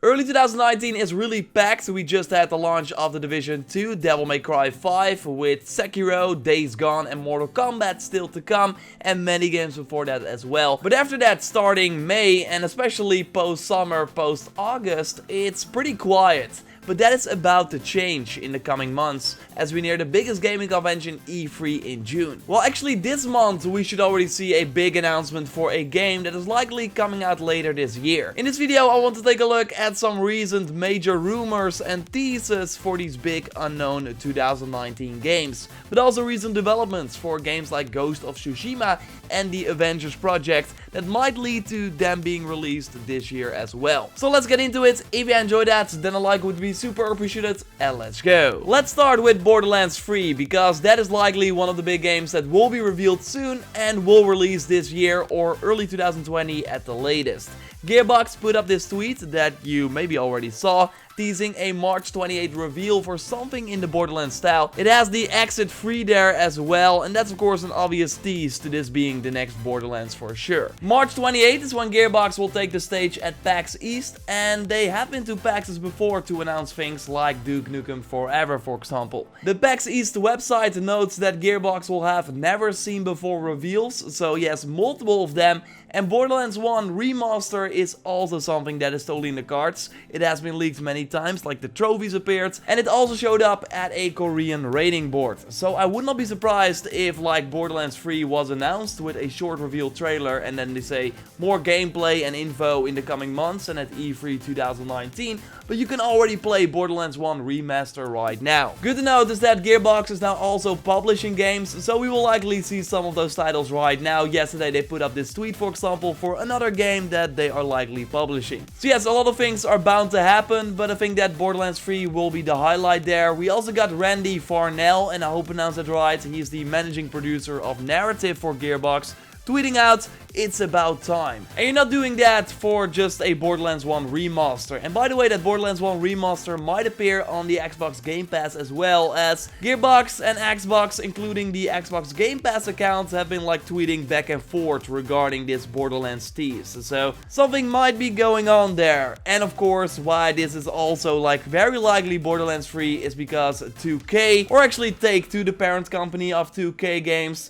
Early 2019 is really packed. We just had the launch of The Division 2, Devil May Cry 5, with Sekiro, Days Gone and Mortal Kombat still to come, and many games before that as well. But after that, starting May, and especially post-summer, post-August, it's pretty quiet. But that is about to change in the coming months, as we near the biggest gaming convention E3 in June. Well, actually this month we should already see a big announcement for a game that is likely coming out later this year. In this video I want to take a look at some recent major rumors and teases for these big unknown 2019 games, but also recent developments for games like Ghost of Tsushima and the Avengers Project that might lead to them being released this year as well. So let's get into it. If you enjoyed that, then a like would be super appreciated, and let's go. Let's start with Borderlands 3, because that is likely one of the big games that will be revealed soon and will release this year or early 2020 at the latest. Gearbox put up this tweet that you maybe already saw, teasing a March 28th reveal for something in the Borderlands style. It has the Exit 3 there as well, and that's of course an obvious tease to this being the next Borderlands for sure. March 28th is when Gearbox will take the stage at PAX East, and they have been to PAXs before to announce things like Duke Nukem Forever, for example. The PAX East website notes that Gearbox will have never seen before reveals, so yes, multiple of them. And Borderlands 1 Remaster is also something that is totally in the cards. It has been leaked many times, like the trophies appeared, and it also showed up at a Korean rating board. So I would not be surprised if like Borderlands 3 was announced with a short reveal trailer and then they say more gameplay and info in the coming months and at E3 2019, but you can already play Borderlands 1 Remaster right now. Good to note is that Gearbox is now also publishing games, so we will likely see some of those titles right now. Yesterday they put up this tweet, for example, for another game that they are likely publishing. So yes, a lot of things are bound to happen, but I think that Borderlands 3 will be the highlight there. We also got Randy Farnell, and I hope I pronounced that right. He's the managing producer of narrative for Gearbox, tweeting out, "It's about time." And you're not doing that for just a Borderlands 1 remaster. And by the way, that Borderlands 1 remaster might appear on the Xbox Game Pass as well, as Gearbox and Xbox, including the Xbox Game Pass accounts, have been like tweeting back and forth regarding this Borderlands tease. So something might be going on there. And of course, why this is also like very likely Borderlands 3 is because 2K, or actually Take-Two, the parent company of 2K games,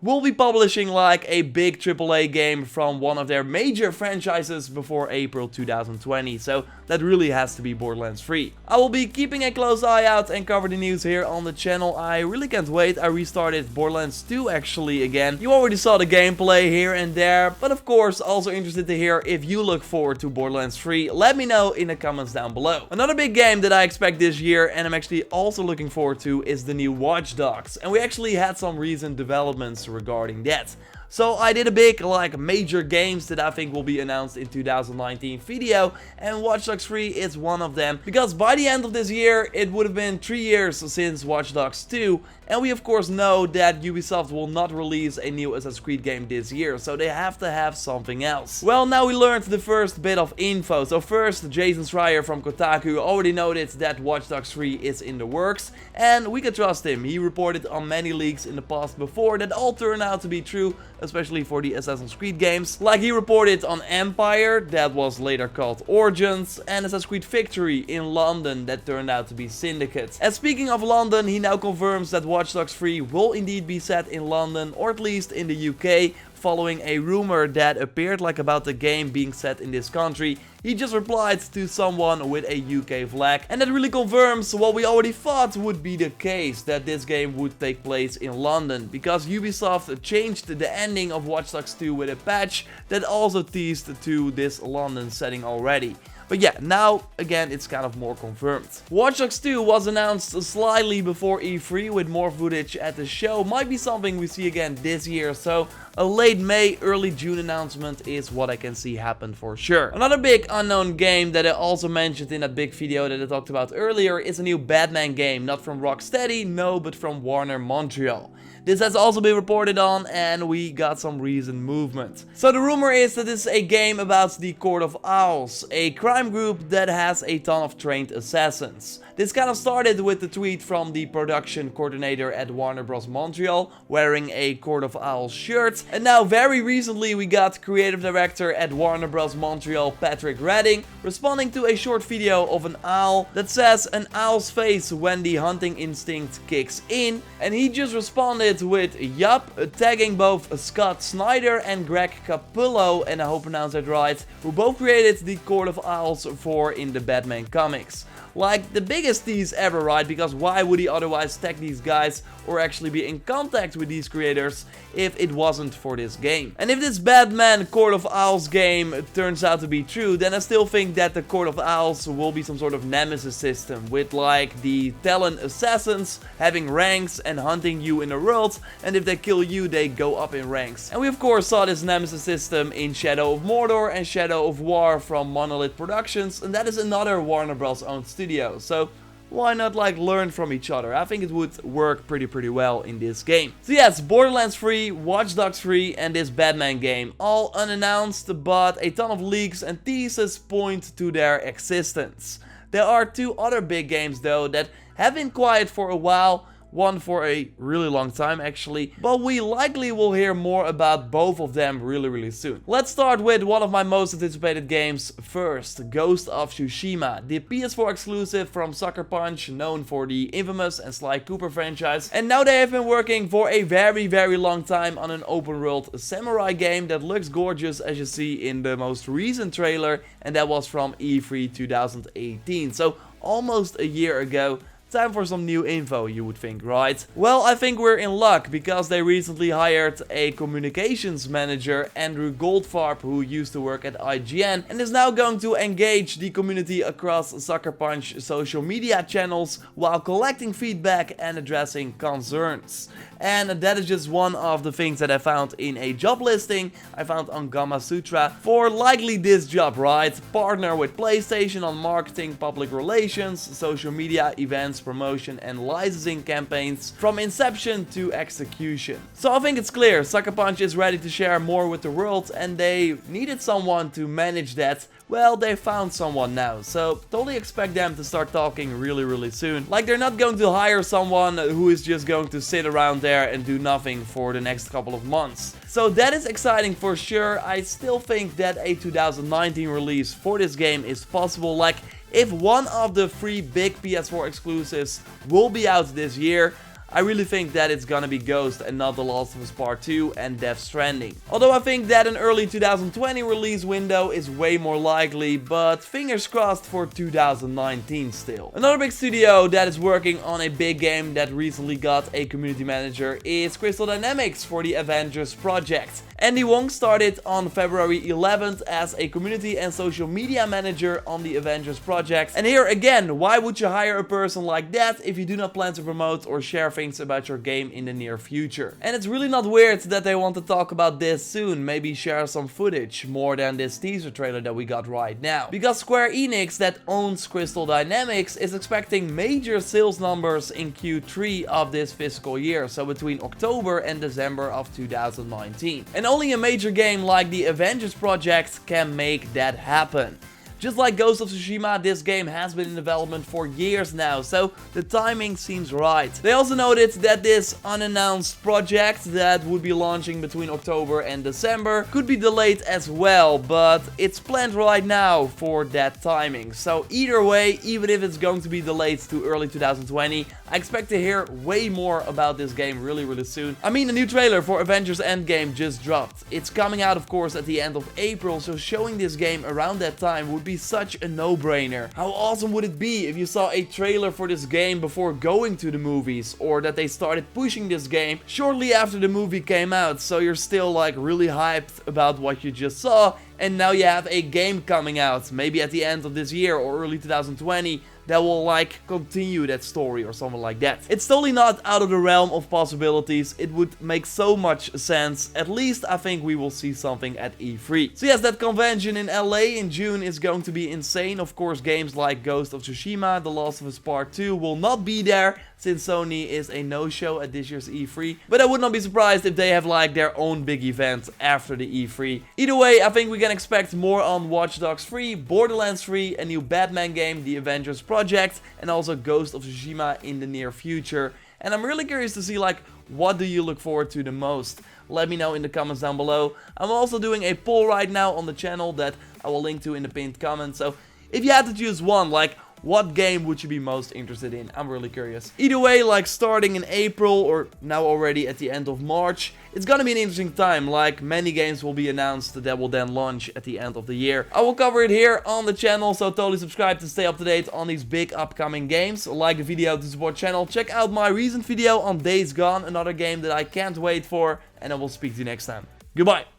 will be publishing like a big AAA game from one of their major franchises before April 2020, so that really has to be Borderlands 3. I will be keeping a close eye out and cover the news here on the channel. I really can't wait. I restarted Borderlands 2 actually again. You already saw the gameplay here and there, but of course also interested to hear if you look forward to Borderlands 3. Let me know in the comments down below. Another big game that I expect this year, and I'm actually also looking forward to, is the new Watch Dogs, and we actually had some recent developments regarding that. So I did a big like major games that I think will be announced in 2019 video, and Watch Dogs 3 is one of them, because by the end of this year it would have been 3 years since Watch Dogs 2, and we of course know that Ubisoft will not release a new Assassin's Creed game this year, so they have to have something else. Well, now we learned the first bit of info. So first, Jason Schreier from Kotaku already noted that Watch Dogs 3 is in the works, and we can trust him. He reported on many leaks in the past before that all turned out to be true, especially for the Assassin's Creed games. Like he reported on Empire, that was later called Origins, and Assassin's Creed Victory in London, that turned out to be Syndicate. And speaking of London, he now confirms that Watch Dogs 3 will indeed be set in London, or at least in the UK, following a rumor that appeared like about the game being set in this country. He just replied to someone with a UK flag, and that really confirms what we already thought would be the case, that this game would take place in London, because Ubisoft changed the ending of Watch Dogs 2 with a patch that also teased to this London setting already. But yeah, now again it's kind of more confirmed. Watch Dogs 2 was announced slightly before E3 with more footage at the show. Might be something we see again this year, so a late May, early June announcement is what I can see happen for sure. Another big unknown game that I also mentioned in that big video that I talked about earlier is a new Batman game, not from Rocksteady, no, but from Warner Montreal. This has also been reported on, and we got some recent movement. So the rumor is that this is a game about the Court of Owls, a crime group that has a ton of trained assassins. This kind of started with the tweet from the production coordinator at Warner Bros. Montreal, wearing a Court of Owls shirt, it. And now very recently we got creative director at Warner Bros. Montreal, Patrick Redding, responding to a short video of an owl that says an owl's face when the hunting instinct kicks in. And he just responded with yup, tagging both Scott Snyder and Greg Capullo, and I hope I pronounced that right, who both created the Court of Owls for in the Batman comics. Like the biggest tease ever, right? Because why would he otherwise tag these guys or actually be in contact with these creators if it wasn't for this game? And if this Batman Court of Owls game turns out to be true, then I still think that the Court of Owls will be some sort of nemesis system with like the Talon assassins having ranks and hunting you in the world, and if they kill you they go up in ranks. And we of course saw this nemesis system in Shadow of Mordor and Shadow of War from Monolith Productions, and that is another Warner Bros. Owned studio. So why not like learn from each other? I think it would work pretty well in this game. So yes, Borderlands 3, Watch Dogs 3 and this Batman game. All unannounced, but a ton of leaks and teases point to their existence. There are two other big games though that have been quiet for a while. One for a really long time actually, but we likely will hear more about both of them really soon. Let's start with one of my most anticipated games first, Ghost of Tsushima, the PS4 exclusive from Sucker Punch, known for the infamous and Sly Cooper franchise. And now they have been working for a very long time on an open world samurai game that looks gorgeous, as you see in the most recent trailer, and that was from E3 2018, so almost a year ago. Time for some new info, you would think, right? Well, I think we're in luck, because they recently hired a communications manager, Andrew Goldfarb, who used to work at IGN, and is now going to engage the community across Sucker Punch social media channels while collecting feedback and addressing concerns. And that is just one of the things that I found in a job listing I found on Gamma Sutra for likely this job, right? Partner with PlayStation on marketing, public relations, social media, events, promotion and licensing campaigns from inception to execution. So I think it's clear, Sucker Punch is ready to share more with the world and they needed someone to manage that. Well, they found someone now, so totally expect them to start talking really soon. Like, they're not going to hire someone who is just going to sit around there and do nothing for the next couple of months. So that is exciting for sure. I still think that a 2019 release for this game is possible. Like, if one of the 3 big PS4 exclusives will be out this year, I really think that it's gonna be Ghost and not The Last of Us Part 2 and Death Stranding. Although I think that an early 2020 release window is way more likely, but fingers crossed for 2019 still. Another big studio that is working on a big game that recently got a community manager is Crystal Dynamics for the Avengers Project. Andy Wong started on February 11th as a community and social media manager on the Avengers Project. And here again, why would you hire a person like that if you do not plan to promote or share things about your game in the near future? And it's really not weird that they want to talk about this soon, maybe share some footage, more than this teaser trailer that we got right now. Because Square Enix, that owns Crystal Dynamics, is expecting major sales numbers in Q3 of this fiscal year, so between October and December of 2019. And only a major game like the Avengers Project can make that happen. Just like Ghost of Tsushima, this game has been in development for years now, so the timing seems right. They also noted that this unannounced project that would be launching between October and December could be delayed as well, but it's planned right now for that timing. So either way, even if it's going to be delayed to early 2020, I expect to hear way more about this game really soon. I mean, a new trailer for Avengers Endgame just dropped. It's coming out, of course, at the end of April, so showing this game around that time would be such a no-brainer. How awesome would it be if you saw a trailer for this game before going to the movies, or that they started pushing this game shortly after the movie came out, so you're still like really hyped about what you just saw, and now you have a game coming out, maybe at the end of this year or early 2020, that will like continue that story or something like that. It's totally not out of the realm of possibilities. It would make so much sense. At least I think we will see something at E3. So yes, that convention in LA in June is going to be insane. Of course, games like Ghost of Tsushima, The Last of Us Part 2 will not be there, since Sony is a no-show at this year's E3. But I would not be surprised if they have like their own big event after the E3. Either way, I think we can expect more on Watch Dogs 3, Borderlands 3, a new Batman game, the Avengers Project, and also Ghost of Tsushima in the near future. And I'm really curious to see like what do you look forward to the most? Let me know in the comments down below. I'm also doing a poll right now on the channel that I will link to in the pinned comment. So if you had to choose one, like, what game would you be most interested in? I'm really curious. Either way, like starting in April or now already at the end of March, it's gonna be an interesting time. Like many games will be announced that will then launch at the end of the year. I will cover it here on the channel, so totally subscribe to stay up to date on these big upcoming games. Like the video to support the channel. Check out my recent video on Days Gone, another game that I can't wait for. And I will speak to you next time. Goodbye.